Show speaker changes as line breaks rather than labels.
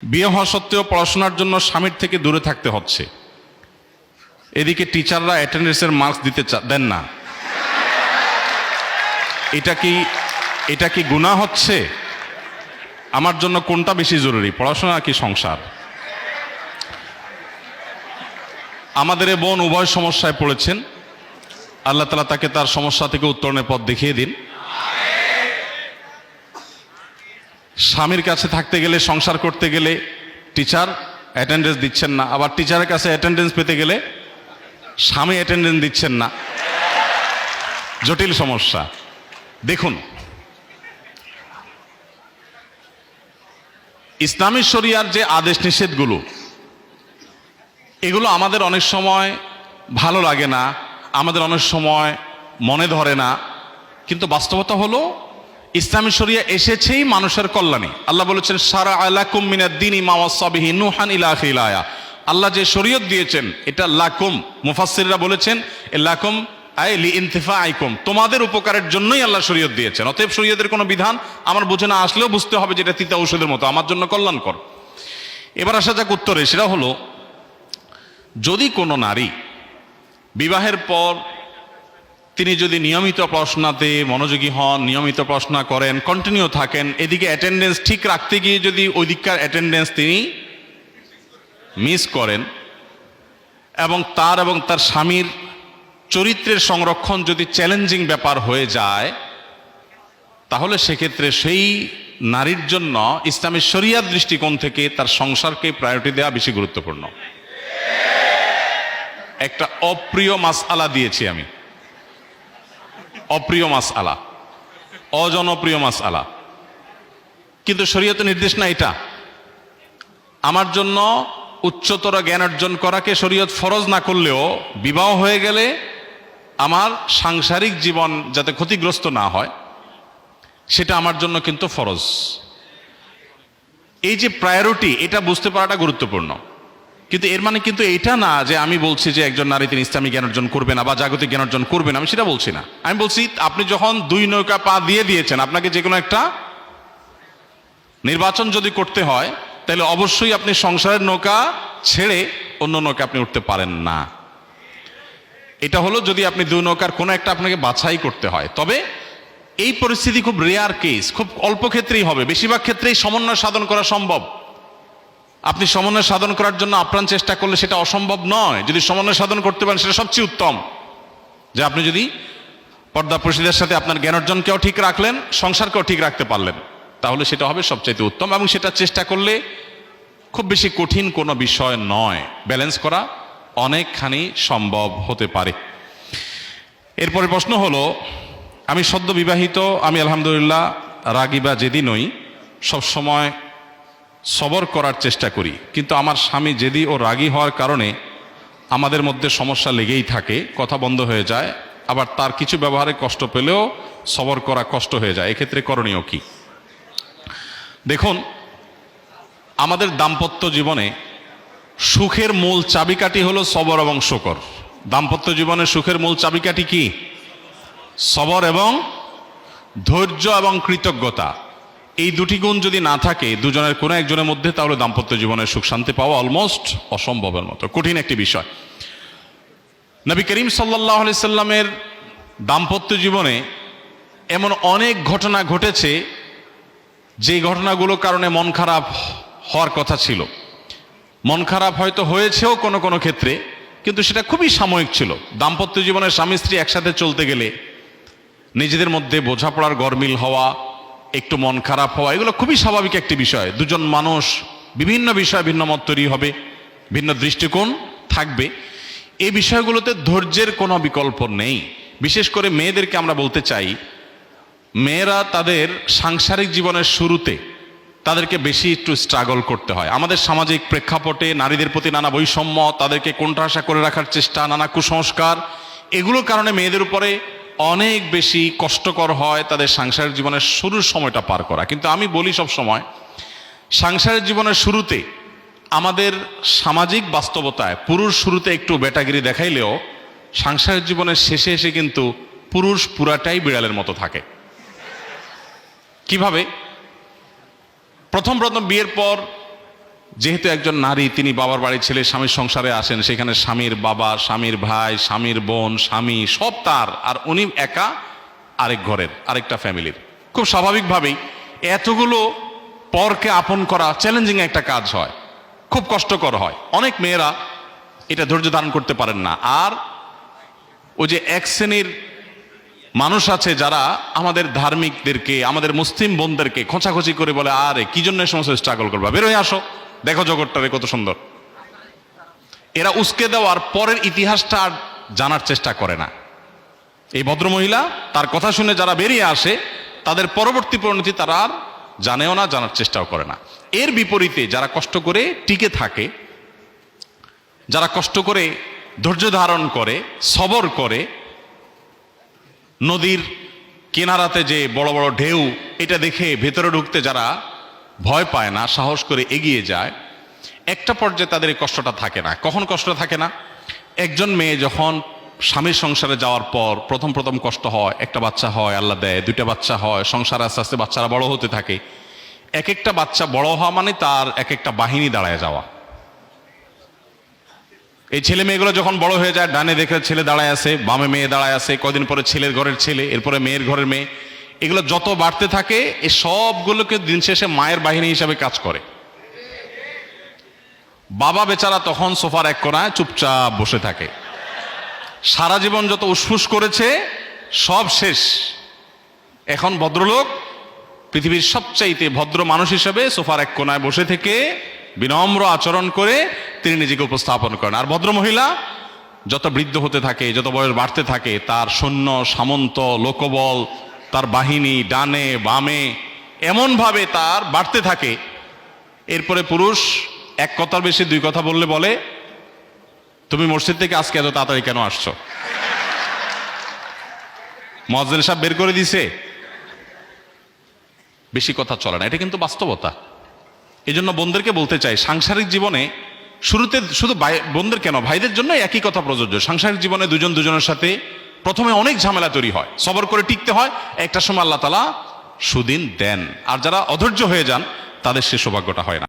বিয়ে হওয়া সত্ত্বেও পড়াশোনার জন্য স্বামীর থেকে দূরে থাকতে হচ্ছে, এদিকে টিচাররা অ্যাটেন্ডেন্সের মার্কস দিতে দেন না। এটা কি গুনাহ হচ্ছে? আমার জন্য কোনটা বেশি জরুরি, পড়াশোনা নাকি সংসার? আমাদের এ বোন উভয় সমস্যায় পড়েছেন। আল্লাহ তাআলা তাকে তার সমস্যা থেকে উত্তরণের পথ দেখিয়ে দিন। স্বামীর কাছে থাকতে গেলে, সংসার করতে গেলে টিচার অ্যাটেন্ডেন্স দিচ্ছেন না, আবার টিচারের কাছে অ্যাটেন্ডেন্স পেতে গেলে স্বামী অ্যাটেন্ডেন্স দিচ্ছেন না। জটিল সমস্যা। দেখুন, ইসলামী শরিয়ার যে আদেশ নিষেধগুলো, এগুলো আমাদের অনেক সময় ভালো লাগে না, আমাদের অনেক সময় মনে ধরে না, কিন্তু বাস্তবতা হলো ইসলামী শরিয়া এসেছেই মানুষের কল্যাণে। আল্লাহ বলেছেন শারা আলাকুম মিনাদ-দীনি মা ওয়াসা বিহি নূহান ইলা আখিরিল আয়া। আল্লাহ যে শরীয়ত দিয়েছেন এটা লাকুম, মুফাসসিররা বলেছেন এ লাকুম আই লিইনতিফাইকুম, তোমাদের উপকারের জন্যই আল্লাহ শরীয়ত দিয়েছেন। অতএব শরীয়তের কোনো বিধান আমার বুঝে না আসলেও বুঝতে হবে যে এটা তিতা ঔষধের মতো, আমার জন্য কল্যাণকর। এবার আসা যাক উত্তরে। সেটা হলো, যদি কোনো নারী বিবাহের পর তিনি যদি নিয়মিত পড়াশোনাতে মনোযোগী হন, নিয়মিত পড়াশোনা করেন, কন্টিনিউ থাকেন, এদিকে অ্যাটেন্ডেন্স ঠিক রাখতে গিয়ে যদি ওই দিককার অ্যাটেন্ডেন্স তিনি মিস করেন, এবং তার স্বামীর চরিত্রের সংরক্ষণ যদি চ্যালেঞ্জিং ব্যাপার হয়ে যায়, তাহলে সেক্ষেত্রে সেই নারীর জন্য ইসলামী শরিয়াত দৃষ্টিকোণ থেকে তার সংসারকে প্রায়োরিটি দেওয়া বেশি গুরুত্বপূর্ণ। একটা অপ্রিয় মাসআলা দিয়েছি আমি, অপ্রিয় মাসআলা, অজনপ্রিয় মাসআলা, কিন্তু শরীয়তের নির্দেশ না এটা। আমার জন্য উচ্চতর জ্ঞান অর্জন করাকে শরীয়ত ফরজ না করলেও বিবাহ হয়ে গেলে আমার সাংসারিক জীবন যাতে ক্ষতিগ্রস্ত না হয় সেটা আমার জন্য কিন্তু ফরজ। এই যে প্রায়োরিটি, এটা বুঝতে পারাটা গুরুত্বপূর্ণ। কিন্তু এর মানে কিন্তু এটা না যে আমি বলছি যে একজন নারী তিনি ইসলামী জ্ঞান অর্জন করবে না বা জাগতিক জ্ঞান অর্জন করবে না, আমি সেটা বলছি না। আমি বলছি আপনি যখন দুই নৌকা পা দিয়ে দিয়েছেন, আপনাকে যে কোনো একটা নির্বাচন যদি করতে হয়, তাহলে অবশ্যই আপনি সংসারের নৌকা ছেড়ে অন্য নৌকা আপনি উঠতে পারেন না। এটা হলো যদি আপনি দুই নৌকার কোনো একটা আপনাকে বাছাই করতে হয়। তবে এই পরিস্থিতি খুব রেয়ার কেস, খুব অল্প ক্ষেত্রেই হবে। বেশিরভাগ ক্ষেত্রেই সমন্বয় সাধন করা সম্ভব। আপনি সমন্বয় সাধন করার জন্য আপ্রাণ চেষ্টা করলে সেটা অসম্ভব নয়। যদি সমন্বয় সাধন করতে পারেন সেটা সবচেয়ে উত্তম। যে আপনি যদি পর্দা প্রশিদের সাথে আপনার জ্ঞান অর্জনকেও ঠিক রাখলেন, সংসারকেও ঠিক রাখতে পারলেন, তাহলে সেটা হবে সবচাইতে উত্তম। এবং সেটা চেষ্টা করলে খুব বেশি কঠিন কোনো বিষয় নয়, ব্যালেন্স করা অনেকখানি সম্ভব হতে পারে। এরপরে প্রশ্ন হলো, আমি সদ্য বিবাহিত, আমি আলহামদুলিল্লাহ রাগী বা জেদি নই, সবসময় সবর করার চেষ্টা করি, কিন্তু আমার স্বামী জেদি ও রাগী হওয়ার কারণে আমাদের মধ্যে সমস্যা লেগেই থাকে, কথা বন্ধ হয়ে যায়, আবার তার কিছু ব্যবহারে কষ্ট পেলেও সবর করা কষ্ট হয়ে যায়। এক্ষেত্রে করণীয় কি? দেখুন, আমাদের দাম্পত্য জীবনে সুখের মূল চাবিকাঠি হলো সবর এবং শুকর। দাম্পত্য জীবনে সুখের মূল চাবিকাঠি কি? সবর এবং ধৈর্য এবং কৃতজ্ঞতা। এই দুটি গুণ যদি না থাকে দুজনের কোনো একজনের মধ্যে, তাহলে দাম্পত্য জীবনের সুখ শান্তি পাওয়া অলমোস্ট অসম্ভবের মতো, কঠিন একটি বিষয়। নবী করিম সাল্লাল্লাহু আলাইহি সাল্লামের দাম্পত্য জীবনে এমন অনেক ঘটনা ঘটেছে যে ঘটনাগুলোর কারণে মন খারাপ হওয়ার কথা ছিল। মন খারাপ হয়তো হয়েছেও কোনো কোনো ক্ষেত্রে, কিন্তু সেটা খুবই সাময়িক ছিল। দাম্পত্য জীবনের স্বামী স্ত্রী একসাথে চলতে গেলে নিজেদের মধ্যে বোঝাপড়ার গরমিল হওয়া, একটু মন খারাপ হওয়া, এগুলো খুবই স্বাভাবিক একটি বিষয়। দুজন মানুষ বিভিন্ন বিষয়ে ভিন্ন মত তৈরি হবে, ভিন্ন দৃষ্টিকোণ থাকবে। এই বিষয়গুলোতে ধৈর্যের কোনো বিকল্প নেই। বিশেষ করে মেয়েদেরকে আমরা বলতে চাই, মেয়েরা তাদের সাংসারিক জীবনের শুরুতে তাদেরকে বেশি একটু স্ট্রাগল করতে হয়। আমাদের সামাজিক প্রেক্ষাপটে নারীদের প্রতি নানা বৈষম্য, তাদেরকে কোণঠাসা করে রাখার চেষ্টা, নানা কুসংস্কার, এগুলোর কারণে মেয়েদের উপরে অনেক বেশি কষ্টকর হয় তাদের সাংসারিক জীবনের শুরুর সময়টা পার করা। কিন্তু আমি বলি সব সময়, সাংসারিক জীবনের শুরুতে আমাদের সামাজিক বাস্তবতায় পুরুষ শুরুতে একটু বেটাগিরি দেখাইলেও সাংসারিক জীবনের শেষে এসে কিন্তু পুরুষ পুরাটাই বিড়ালের মতো থাকে। কিভাবে? প্রথম বিয়ের পর যেহেতু একজন নারী, তিনি বাবার বাড়ির ছেলে, স্বামীর সংসারে আসেন, সেখানে স্বামীর বাবা, স্বামীর ভাই, স্বামীর বোন, স্বামী সব তার, আর উনি একা আরেক ঘরের, আরেকটা ফ্যামিলির। খুব স্বাভাবিকভাবেই এতগুলো পরকে আপন করা চ্যালেঞ্জিং একটা কাজ হয়, খুব কষ্টকর হয়। অনেক মেয়েরা এটা ধৈর্য ধারণ করতে পারেন না। আর ওই যে এক শ্রেণীর মানুষ আছে যারা আমাদের ধার্মিকদেরকে, আমাদের মুসলিম বোনদেরকে খোঁচাখুচি করে বলে, আরে কি জন্য এই সমস্ত স্ট্রাগল করবা, বের হয়ে আসো, দেখো জগৎটারে কত সুন্দর। এরা উস্কে দেওয়ার পরের ইতিহাসটা আর জানার চেষ্টা করে না। এই ভদ্রমহিলা, তার কথা শুনে যারা বেরিয়ে আসে, তাদের পরবর্তী পরিণতি তারা আর জানেও না, জানার চেষ্টাও করে না। এর বিপরীতে যারা কষ্ট করে টিকে থাকে, যারা কষ্ট করে ধৈর্য ধারণ করে, সবর করে, নদীর কিনারাতে যে বড় বড় ঢেউ, এটা দেখে ভেতরে ঢুকতে যারা ভয় পায় না, সাহস করে এগিয়ে যায়, একটা পর্যায়ে তাদের এই কষ্টটা থাকে না। কখন কষ্ট থাকে না? একজন মেয়ে যখন স্বামীর সংসারে যাওয়ার পর প্রথম প্রথম কষ্ট হয়, একটা বাচ্চা হয়, আল্লাহ দেয়, দুইটা বাচ্চা হয়, সংসারে আস্তে আস্তে বাচ্চারা বড় হতে থাকে। এক একটা বাচ্চা বড় হওয়া মানে তার এক একটা বাহিনী দাঁড়ায় যাওয়া। এই ছেলে মেয়েগুলো যখন বড় হয়ে যায়, ডানে দেখে ছেলে দাঁড়ায় আছে, বামে মেয়ে দাঁড়ায় আছে, কয়দিন পরে ছেলের ঘরের ছেলে, এরপরে মেয়ের ঘরের মেয়ে, এগুলো যত বাড়তে থাকে, এই সবগুলোকে দিন শেষে মায়ের বাহিনী হিসাবে কাজ করে। বাবা বেচারা তখন সোফার এক কোণায় চুপচাপ বসে থাকে। সারা জীবন যত উসফুস করেছে সব শেষ। এখন ভদ্রলোক, পৃথিবীর সবচাইতে ভদ্র মানুষ হিসেবে সোফার এক কোণায় বসে থেকে বিনম্র আচরণ করে তিনি নিজেকে উপস্থাপন করেন। আর ভদ্রমহিলা যত বৃদ্ধ হতে থাকে, যত বয়স বাড়তে থাকে, তার সৈন্য সামন্ত লোকবল, তার বাহিনী ডানে বামে এমনভাবে তার বাড়তে থাকে। এরপরে পুরুষ এক কথার বেশি দুই কথা বললে বলে, তুমি মসজিদ থেকে আজকে এত তাড়াতাড়ি কেন আসছো? মুয়াজ্জিন সাহেব বের করে দিছে। বেশি কথা চলে না, এটা কিন্তু বাস্তবতা। এই জন্য বোনদেরকে বলতে চাই, সাংসারিক জীবনে শুরুতে শুধু বোনদের কেন, ভাইদের জন্য একই কথা প্রযোজ্য। সাংসারিক জীবনে দুজন দুজনের সাথে প্রথমে অনেক ঝামেলা তৈরি হয়, সবর করে টিকতে হয়। একটা সময় আল্লাহ তাআলা সুদিন দেন। আর যারা অধৈর্য হয়ে যান, তাদের সে সৌভাগ্যটা হয় না।